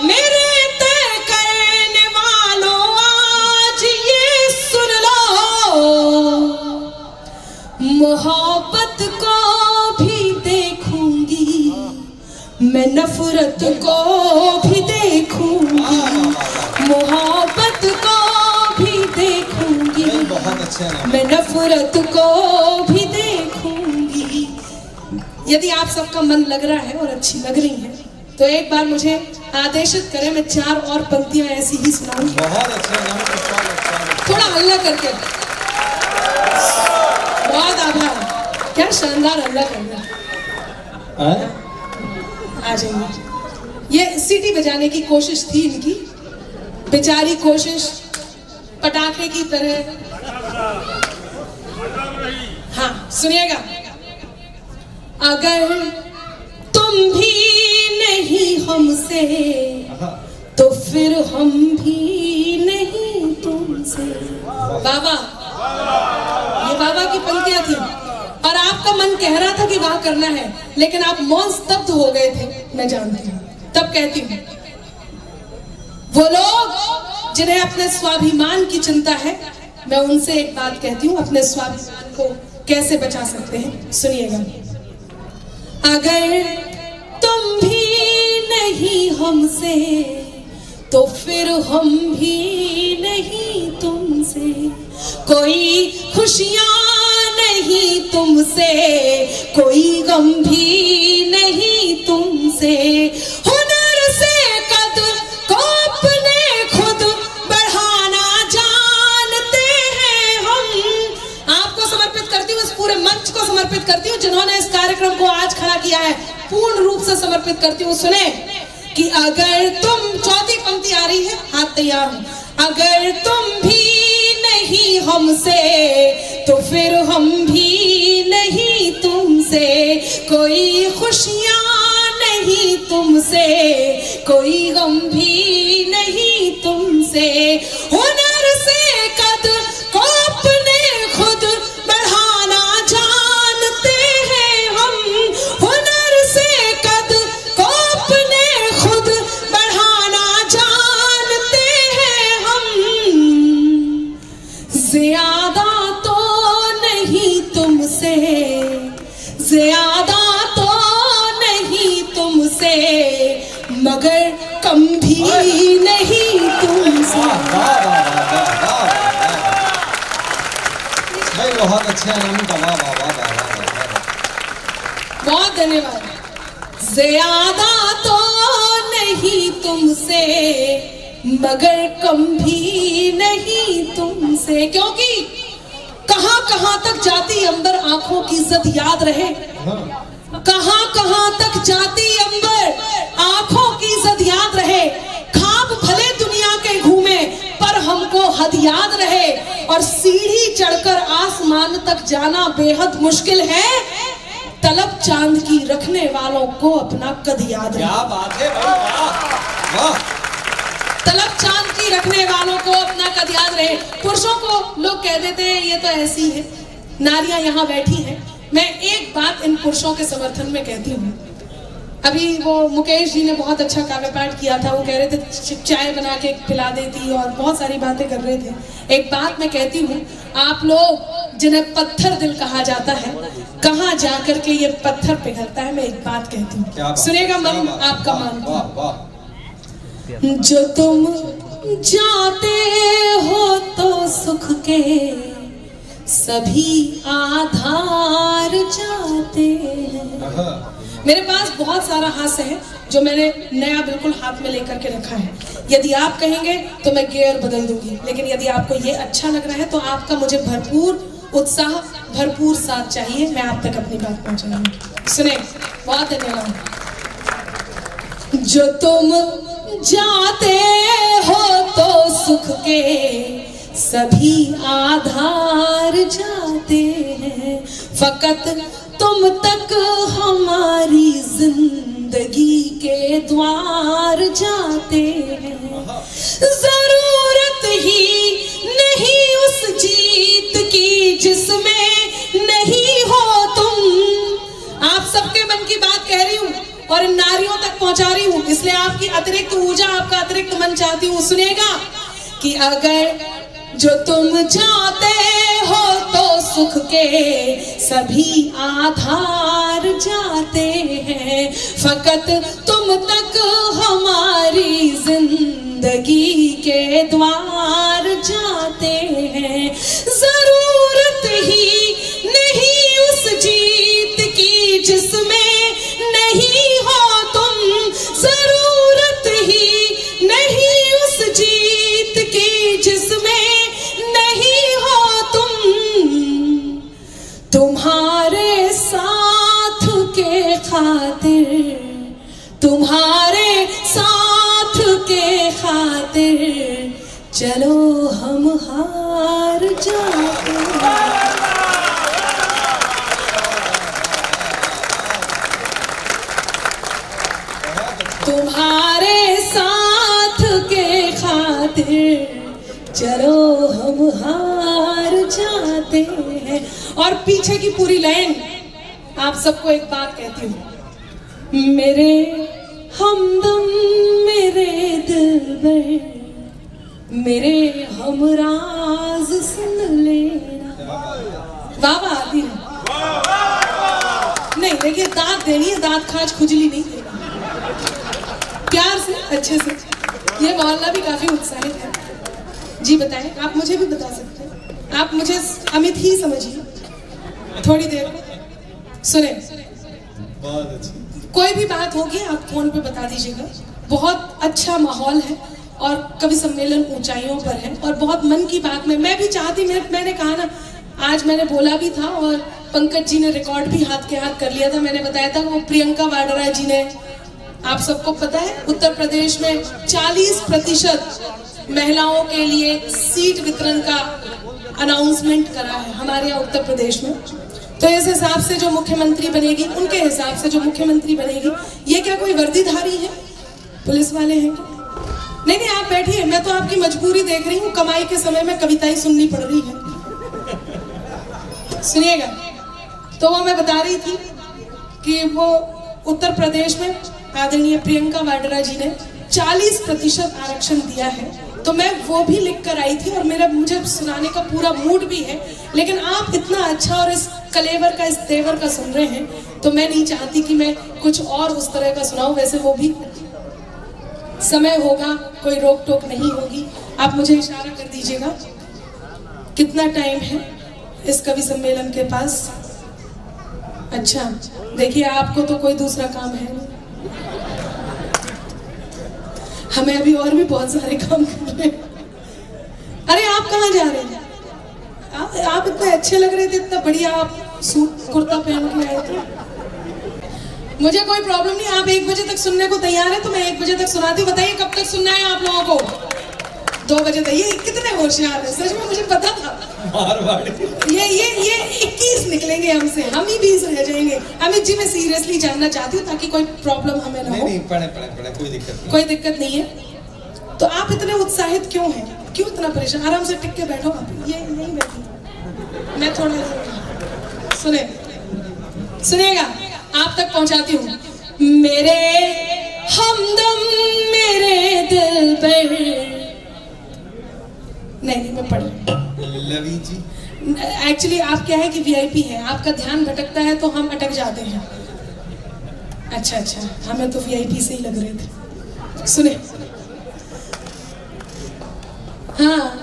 मेरे तय करने वालों आज ये सुन लो, मोहब्बत को भी देखूंगी, मैं नफरत को भी देखूंगी, मोहब्बत को भी देखूंगी, बहुत अच्छा है। मैं नफरत को भी देखूंगी। यदि आप सबका मन लग रहा है और अच्छी लग रही है तो एक बार मुझे आदेशित करें, मैं 4 और पंक्तियां ऐसी ही सुनाऊंगी। बहुत अच्छा। थोड़ा हल्ला करके। बहुत आभार, क्या शानदार हल्ला करना। आ जाइए। ये सीटी बजाने की कोशिश थी इनकी, बेचारी कोशिश पटाखे की तरह। हाँ सुनिएगा। अगर तुम भी नहीं हमसे तो फिर हम भी नहीं तुमसे। बाबा, ये बाबा की पंक्तियां थी और आपका मन कह रहा था कि वाह करना है, लेकिन आप मौन स्तब्ध हो गए थे, मैं जानती हूं। तब कहती हूं, वो लोग जिन्हें अपने स्वाभिमान की चिंता है, मैं उनसे एक बात कहती हूं, अपने स्वाभिमान को कैसे बचा सकते हैं सुनिएगा। अगर तुम भी नहीं हमसे तो फिर हम भी नहीं तुमसे, कोई खुशियां नहीं तुमसे, कोई गम भी नहीं तुमसे। हुनर से कद को अपने खुद बढ़ाना जानते हैं हम। आपको समर्पित करती हूँ, इस पूरे मंच को समर्पित करती हूँ जिन्होंने इस कार्यक्रम को आज खड़ा किया है, पूर्ण रूप से समर्पित करती हूँ। सुने कि अगर तुम, चौथी पंक्ति आ रही है, हाथ तैयार हो। अगर तुम भी नहीं हमसे तो फिर हम भी नहीं तुमसे, कोई खुशियां नहीं तुमसे, कोई गम भी नहीं तुमसे। हुनर से कद को अपने खुद बढ़ाना जानते हैं हम, हुनर से कद को अपने खुद बढ़ाना जानते हैं हम। ज्यादा तो नहीं तुमसे, ज्यादा तो नहीं तुमसे, मगर कम भी नहीं तुमसे। भाई बहुत अच्छा है। बहुत धन्यवाद। ज्यादा तो नहीं तुमसे, मगर कम भी नहीं तुमसे, क्योंकि कहां कहां तक जाती अंबर आंखों की इज्जत याद रहे, कहां कहां तक जाती अंबर आंखों की इज्जत याद रहे। ख्वाब भले दुनिया के घूमे पर हमको हद याद रहे, और सीढ़ी चढ़कर आसमान तक जाना बेहद मुश्किल है, तलब चांद की रखने वालों को अपना कद याद रहे। क्या बात है भाई, वाह। तलब चांद की रखने वालों को अपना कद याद रहे। पुरुषों को लोग कह देते हैं ये तो ऐसी है, नारियां यहाँ बैठी हैं। मैं एक बात इन पुरुषों के समर्थन में कहती हूँ। अभी वो मुकेश जी ने बहुत अच्छा काव्य पाठ किया था, वो कह रहे थे चाय बना के पिला देती और बहुत सारी बातें कर रहे थे। एक बात मैं कहती हूँ, आप लोग जिन्हें पत्थर दिल कहा जाता है, कहाँ जाकर के ये पत्थर पिघलता है, मैं एक बात कहती हूँ, सुनेगा मन आपका मान। जो तुम जाते हो तो सुख के सभी आधार जाते हैं। मेरे पास बहुत सारा हास्य है जो मैंने नया बिल्कुल हाथ में लेकर के रखा है। यदि आप कहेंगे तो मैं गियर बदल दूंगी, लेकिन यदि आपको ये अच्छा लग रहा है तो आपका मुझे भरपूर उत्साह, भरपूर साथ चाहिए, मैं आप तक अपनी बात पहुंचाऊंगी। सुने, बहुत धन्यवाद। जो तुम जाते हो तो सुख के सभी आधार जाते हैं, फकत तुम तक हमारी जिंदगी के मन की बात कह रही हूँ और इन नारियों तक पहुंचा रही हूँ, इसलिए आपकी अतिरिक्त ऊर्जा, आपका अतिरिक्त मन चाहती हूँ। सुनिएगा कि अगर जो तुम चाहते हो तो सुख के सभी आधार जाते हैं, फकत तुम तक हमारी जिंदगी के द्वार जाते हैं। जरूरत ही नहीं उस जीत की जिसमें नहीं हो तुम, जरूरत ही नहीं उस जीत की जिसमें नहीं हो तुम। तुम्हारे साथ के खातिर, तुम्हारे साथ के खातिर चलो हम हार जाते हैं। तुम्हारे साथ के खातिर चलो हम हार जाते हैं। और पीछे की पूरी लाइन आप सबको एक बात कहती हूँ, मेरे हमदम, मेरे दिलबर, मेरे हमराज सुन लेना। वाह वाह आती है। नहीं देखिए, दांत देनी है, दांत खाज खुजली नहीं देनी, प्यार से अच्छे से। ये मोहल्ला भी काफी उत्साहित है। जी बताएं, आप मुझे भी बता सकते हैं। आप मुझे अमित ही समझिए थोड़ी देर सुने। बहुत अच्छी। कोई भी बात होगी आप फोन पे बता दीजिएगा। बहुत अच्छा माहौल है और कवि सम्मेलन ऊंचाइयों पर है और बहुत मन की बात में मैं भी चाहती, मैंने कहा ना, आज मैंने बोला भी था और पंकज जी ने रिकॉर्ड भी हाथ के हाथ कर लिया था। मैंने बताया था वो प्रियंका वाड्रा जी ने, आप सबको पता है, उत्तर प्रदेश में 40% महिलाओं के लिए सीट वितरण का अनाउंसमेंट करा है हमारे यहाँ उत्तर प्रदेश में। तो इस हिसाब से जो मुख्यमंत्री बनेगी, उनके हिसाब से जो मुख्यमंत्री बनेगी, ये क्या कोई वर्दीधारी है, पुलिस वाले हैं क्या? नहीं नहीं, आप बैठिए, मैं तो आपकी मजबूरी देख रही हूँ। कमाई के समय में कविताएं सुननी पड़ रही है। सुनिएगा, तो वो मैं बता रही थी कि वो उत्तर प्रदेश में आदरणीय प्रियंका वाड्रा जी ने 40% आरक्षण दिया है। तो मैं वो भी लिख कर आई थी और मुझे सुनाने का पूरा मूड भी है, लेकिन आप इतना अच्छा और इस कलेवर का, इस तेवर का सुन रहे हैं, तो मैं नहीं चाहती कि मैं कुछ और उस तरह का सुनाऊं। वैसे वो भी समय होगा, कोई रोक टोक नहीं होगी। आप मुझे इशारा कर दीजिएगा कितना टाइम है इस कवि सम्मेलन के पास। अच्छा देखिए, आपको तो कोई दूसरा काम है नहीं, हमें अभी और भी बहुत सारे काम करने। अरे आप कहाँ जा रहे हैं? आप इतने अच्छे लग रहे थे, इतना बढ़िया आप सूट कुर्ता पहन के आए थे। मुझे कोई प्रॉब्लम नहीं, आप 1 बजे तक सुनने को तैयार है तो मैं 1 बजे तक सुनाती हूँ। बताइए कब तक सुनना है आप लोगों को? 2 बजे तक। ये कितने होशियार है, सच में मुझे पता था। ये 21 निकलेंगे हमसे, हम ही 20 रह जाएंगे। अमित जी मैं सीरियसली जानना चाहती हूँ ताकि कोई प्रॉब्लम हमें ना हो। नहीं, पढ़े कोई दिक्कत नहीं। कोई दिक्कत नहीं है। तो आप इतने उत्साहित क्यों हैं? क्यों इतना परेशान? आराम से टिक के बैठो आप। ये नहीं बैठी, मैं थोड़ा सुनिएगा, आप तक पहुंचाती हूँ। मेरे हमदम, मेरे दिल पर, नहीं मैं पढ़ लवी जी। एक्चुअली आप क्या है कि वीआईपी है, आपका ध्यान भटकता है तो हम अटक जाते हैं। अच्छा, हमें तो वीआईपी से ही लग रहे थे। सुने, हाँ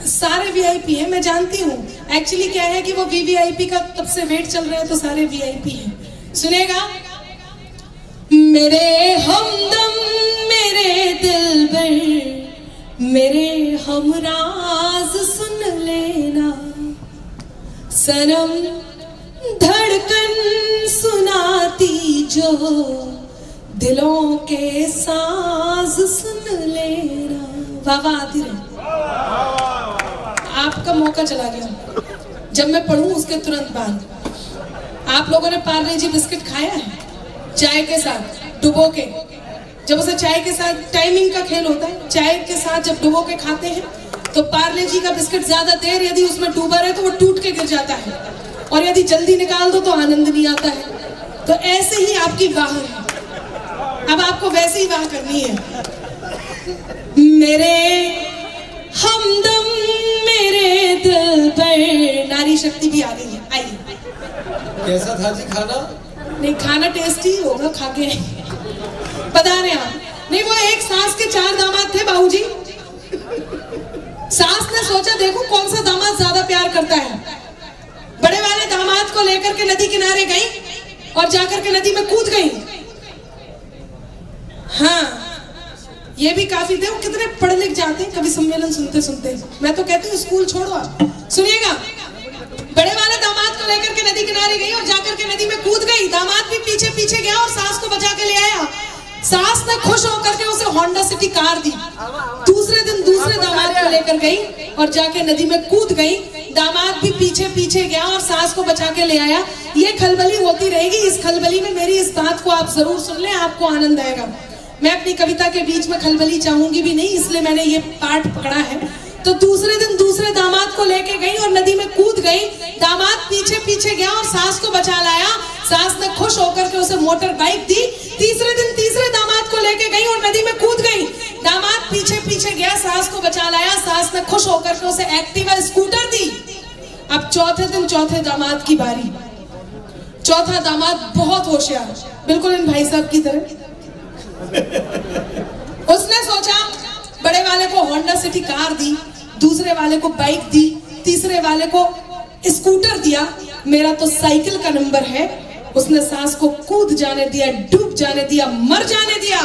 सारे वीआईपी हैं, मैं जानती हूँ। एक्चुअली क्या है कि वो वीवीआईपी का तब से वेट चल रहा है तो सारे वीआईपी हैं। सुनेगा, मेरे हमदम, मेरे दिलबर, मेरे हमराज सुन लेना, सनम धड़कन सुनाती जो दिलों के साज सुन लेना। वाह आती रहे। आपका मौका चला गया। जब मैं पढ़ूं उसके तुरंत बाद आप लोगों ने पार्ले जी बिस्किट खाया है चाय के साथ डुबो के? जब उसे चाय के साथ, टाइमिंग का खेल होता है, चाय के साथ जब डुबो के खाते हैं तो पार्ले जी का बिस्किट ज्यादा देर यदि उसमें डूबा रहे तो वो टूट के गिर जाता है, और यदि जल्दी निकाल दो तो आनंद नहीं आता है। तो ऐसे ही आपकी वाह है, अब आपको वैसे ही वाह करनी है। मेरे हमदम मेरे दिल पर, नारी शक्ति भी आ गई है। आइए। कैसा था जी खाना? नहीं, खाना टेस्टी होगा, खा के बता रहे आप। नहीं, वो एक सास के 4 दामाद थे बाबूजी। सास ने सोचा देखो कौन सा दामाद ज्यादा प्यार करता है। बड़े वाले दामाद को लेकर के नदी किनारे गई और जाकर के नदी में कूद गई। हाँ, ये भी काफी थे, वो कितने पढ़ लिख जाते हैं कभी सम्मेलन सुनते सुनते। मैं तो कहती हूँ स्कूल छोड़ो आप। सुनिएगा, बड़े वाले दामाद को लेकर के नदी किनारे गई और जाकर के नदी में कूद गई। दामाद भी पीछे पीछे गया और सास को बचा के ले आया। सास ने खुश होकर के उसे होंडा सिटी कार दी। दूसरे दिन दूसरे दामाद को लेकर गई और जाके नदी में कूद गई। दामाद भी पीछे पीछे गया और सास को बचा के ले आया। ये खलबली होती रहेगी। इस खलबली में मेरी इस बात को आप जरूर सुन लें, आपको आनंद आएगा। मैं अपनी कविता के बीच में खलबली चाहूंगी भी नहीं, इसलिए मैंने ये पार्ट पकड़ा है। तो दूसरे दिन दूसरे दामाद को लेके गई और नदी में कूद गई। दामाद पीछे पीछे गया और सास को बचा लाया। सास ने खुश होकर के उसे मोटर बाइक दी। तीसरे दिन तीसरे दामाद को लेके गई और नदी में कूद गई। दामाद पीछे पीछे गया, सास को बचा लाया। सास ने खुश होकर के उसे एक्टिवा स्कूटर दी। अब चौथे दिन चौथे दामाद की बारी। चौथा दामाद बहुत होशियार, बिल्कुल इन भाई साहब की तरह। उसने सोचा, बड़े वाले को होंडा सिटी कार दी, दूसरे वाले को बाइक दी, तीसरे वाले को स्कूटर दिया, मेरा तो साइकिल का नंबर है। उसने सास को कूद जाने दिया, डूब जाने दिया, मर जाने दिया।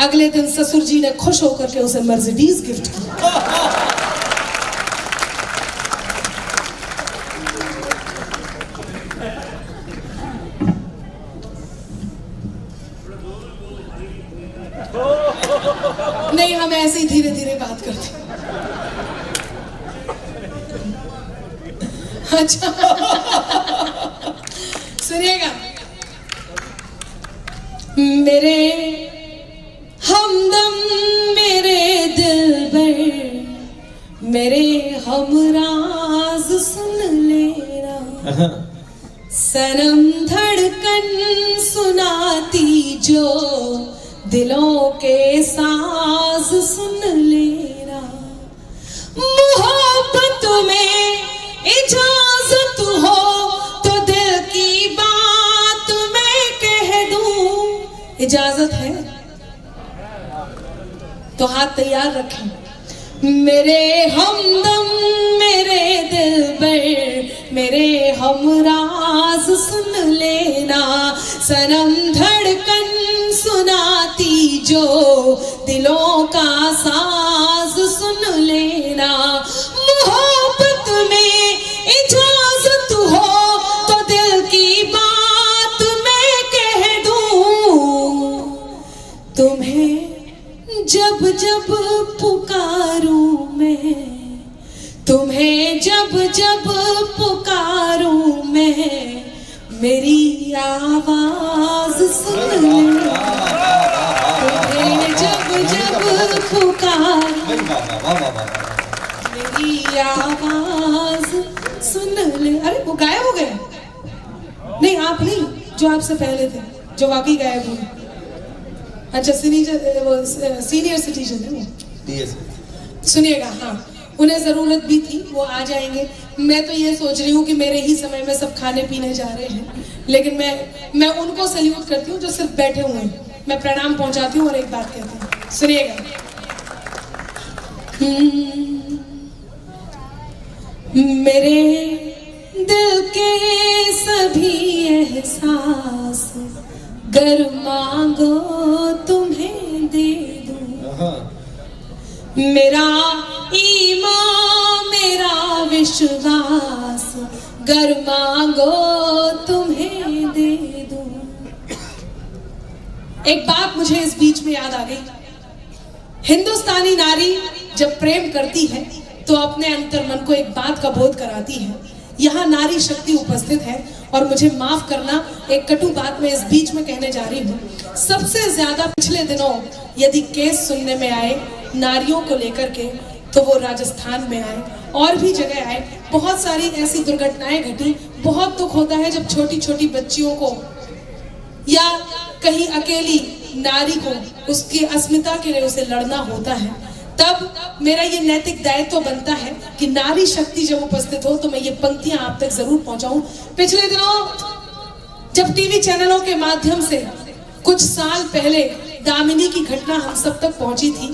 अगले दिन ससुर जी ने खुश होकर के उसे मर्सिडीज गिफ्ट की। नहीं, हम ऐसे ही धीरे धीरे बात करते हैं। अच्छा, सुनिएगा, मेरे हमदम मेरे दिलबर मेरे हमराज सुन लेना। सनम धड़कन सुनाती जो दिलों के साज सुन लेना। मोहब्बत में इजाजत हो तो दिल की बात मैं कह दूं। इजाजत है तो हाथ तैयार रखें। मेरे हमदम मेरे दिलबर मेरे हमराज सुन लेना। सनम धड़कन सुनाती जो दिलों का साज सुन लेना। मोहब्बत में इजाजत हो तो दिल की बात मैं कह दूं। तुम्हें जब जब पुकारूं मैं, तुम्हें जब जब पुकारूं मैं, मेरी आवाज सुन लेना। तुम्हें जब जब पुकारूं मेरी आवाज सुन ले। अरे वो गायब हो गए? नहीं, आप नहीं, जो आपसे पहले थे, जो वाकई गायब हुए। अच्छा, सीनियर सिटीजन है वो। सुनिएगा, हाँ, उन्हें जरूरत भी थी, वो आ जाएंगे। मैं तो ये सोच रही हूँ कि मेरे ही समय में सब खाने पीने जा रहे हैं, लेकिन मैं उनको सल्यूट करती हूँ जो सिर्फ बैठे हुए हैं। मैं प्रणाम पहुंचाती हूँ और एक बात कहती हूँ, सुनिएगा। मेरे दिल के सभी एहसास गर मांगो तुम्हें दे दूं। मेरा ईमान मेरा विश्वास गर मांगो तुम्हें दे दूं। एक बात मुझे इस बीच में याद आ गई। हिंदुस्तानी नारी जब प्रेम करती है तो अपने अंतर मन को एक बात का बोध कराती है। यहाँ नारी शक्ति उपस्थित है और मुझे माफ करना, एक कटु बात मैं इस बीच में कहने जा रही हूँ। सबसे ज्यादा पिछले दिनों यदि केस सुनने में आए नारियों को लेकर के, तो वो राजस्थान में आए और भी जगह आए। बहुत सारी ऐसी दुर्घटनाएं घटी बहुत दुख होता है जब छोटी छोटी बच्चियों को या कहीं अकेली नारी को उसकी अस्मिता के लिए उसे लड़ना होता है। तब मेरा ये नैतिक दायित्व बनता है कि नारी शक्ति जब उपस्थित हो तो मैं ये पंक्तियां आप तक जरूर पहुंचाऊं। पिछले दिनों जब टीवी चैनलों के माध्यम से कुछ साल पहले दामिनी की घटना हम सब तक पहुंची थी,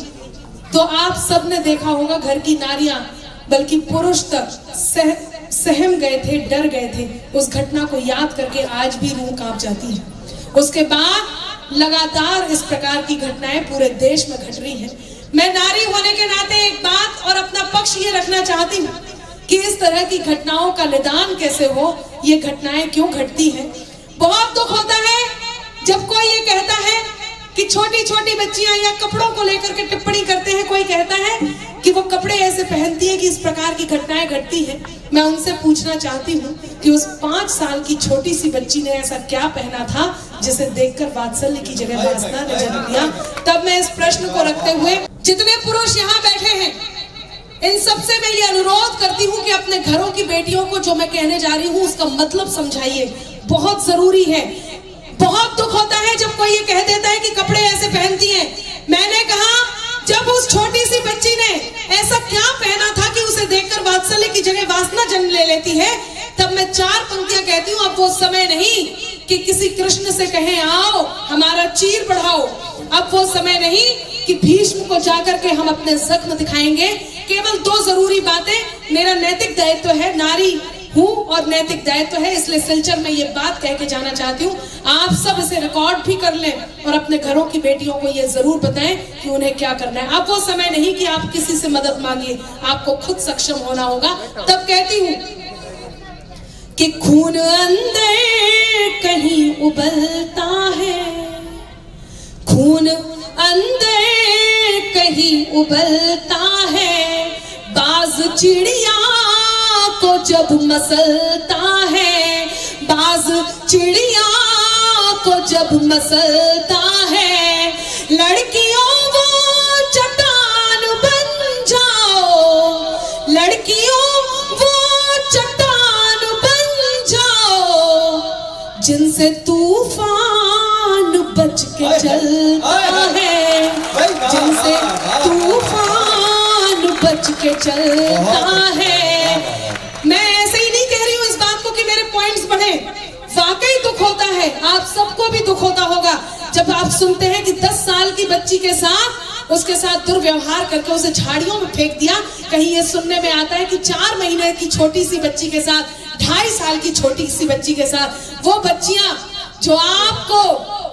तो आप सब ने देखा होगा घर की नारियां बल्कि पुरुष तक सहम गए थे, डर गए थे। उस घटना को याद करके आज भी रूह कांप जाती है। उसके बाद लगातार इस प्रकार की घटनाएं पूरे देश में घट रही हैं। मैं नारी होने के नाते एक बात और अपना पक्ष ये रखना चाहती हूँ कि इस तरह की घटनाओं का निदान कैसे हो, ये घटनाएं क्यों घटती हैं। बहुत दुख होता है जब कोई ये कहता है कि छोटी छोटी बच्चियां या कपड़ों को लेकर के टिप्पणी करते हैं, कोई कहता है कि वो कपड़े ऐसे पहनती है कि इस प्रकार की घटनाएं घटती हैं। मैं उनसे पूछना चाहती हूँ कि उस 5 साल की छोटी सी बच्ची ने ऐसा क्या पहना था जिसे देखकर वात्सल्य की जगह वासना ने जन्म लिया। तब मैं इस प्रश्न को रखते हुए जितने पुरुष यहाँ बैठे हैं, इन सबसे मैं ये अनुरोध करती हूँ कि अपने घरों की बेटियों को जो मैं कहने जा रही हूँ उसका मतलब समझाइए, बहुत जरूरी है। बहुत दुख होता है जब कोई ये कह देता है कि कपड़े ऐसे पहनती हैं। मैंने कहा जब उस छोटी सी बच्ची ने ऐसा क्या पहना था कि उसे देखकर वात्सल्य की जगह वासना जन्म ले लेती है, तब मैं 4 पंक्तियां कहती हूँ। अब वो समय नहीं कि किसी कृष्ण से कहें आओ हमारा चीर बढ़ाओ। अब वो समय नहीं कि भीष्म को जाकर के हम अपने जख्म दिखाएंगे। केवल 2 जरूरी बातें, मेरा नैतिक दायित्व है, नारी हूँ और नैतिक दायित्व है, इसलिए सिलचर में ये बात कह के जाना चाहती हूँ। आप सब इसे रिकॉर्ड भी कर लें और अपने घरों की बेटियों को ये जरूर बताएं कि उन्हें क्या करना है। अब वो समय नहीं कि आप किसी से मदद मांगिए, आपको खुद सक्षम होना होगा। तब कहती हूँ कि खून अंदर कहीं उबलता है, खून अंदर कहीं उबलता है, बाज चिड़िया को जब मसलता है, बाज चिड़िया को जब मसलता है, लड़कियों वो चट्टान बन जाओ, लड़कियों वो चट्टान बन जाओ, जिनसे तूफान बच के चलता है, जिनसे तूफान बच के चलता है। मैं ऐसे ही नहीं कह रही हूँ इस बात को कि मेरे पॉइंट्स बढ़े, वाकई दुख होता है, आप सबको भी दुख होता होगा जब आप सुनते हैं कि 10 साल की बच्ची के साथ उसके साथ दुर्व्यवहार करके उसे झाड़ियों में फेंक दिया। कहीं ये सुनने में आता है कि 4 महीने की छोटी सी बच्ची के साथ, 2.5 साल की छोटी सी बच्ची के साथ, वो बच्चियां जो आपको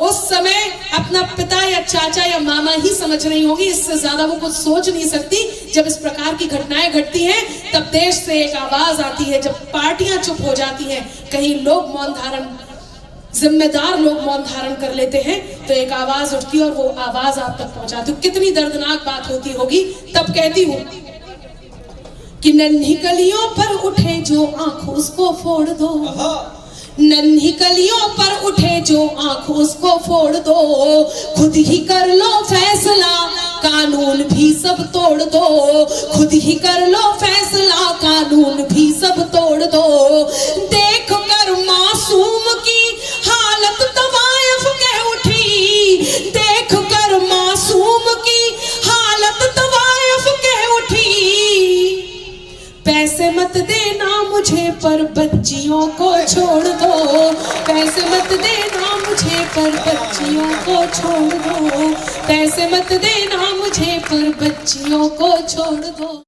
उस समय अपना पिता या चाचा या मामा ही समझ रही होगी, इससे ज्यादा वो कुछ सोच नहीं सकती। जब इस प्रकार की घटनाएं घटती हैं तब देश से एक आवाज आती है, जब पार्टियां चुप हो जाती हैं, कहीं लोग मौन धारण, जिम्मेदार लोग मौन धारण कर लेते हैं, तो एक आवाज उठती है और वो आवाज आप तक पहुंचाती है। कितनी दर्दनाक बात होती होगी। तब कहती हूँ कि नन्ही कलियों पर उठे जो आंख उसको फोड़ दो, नन्ही कलियों पर उठे जो आंख उसको फोड़ दो, खुद ही कर लो फैसला कानून भी सब तोड़ दो, खुद ही कर लो फैसला कानून भी सब तोड़ दो। देख कर मासूम की हालत तवायफ कह उठी, देख कर मासूम की हालत तवायफ कह उठी, पैसे मत देना मुझे पर बच्चियों को छोड़ दो, पैसे मत देना मुझे पर बच्चियों को छोड़ दो, पैसे मत देना मुझे पर बच्चियों को छोड़ दो।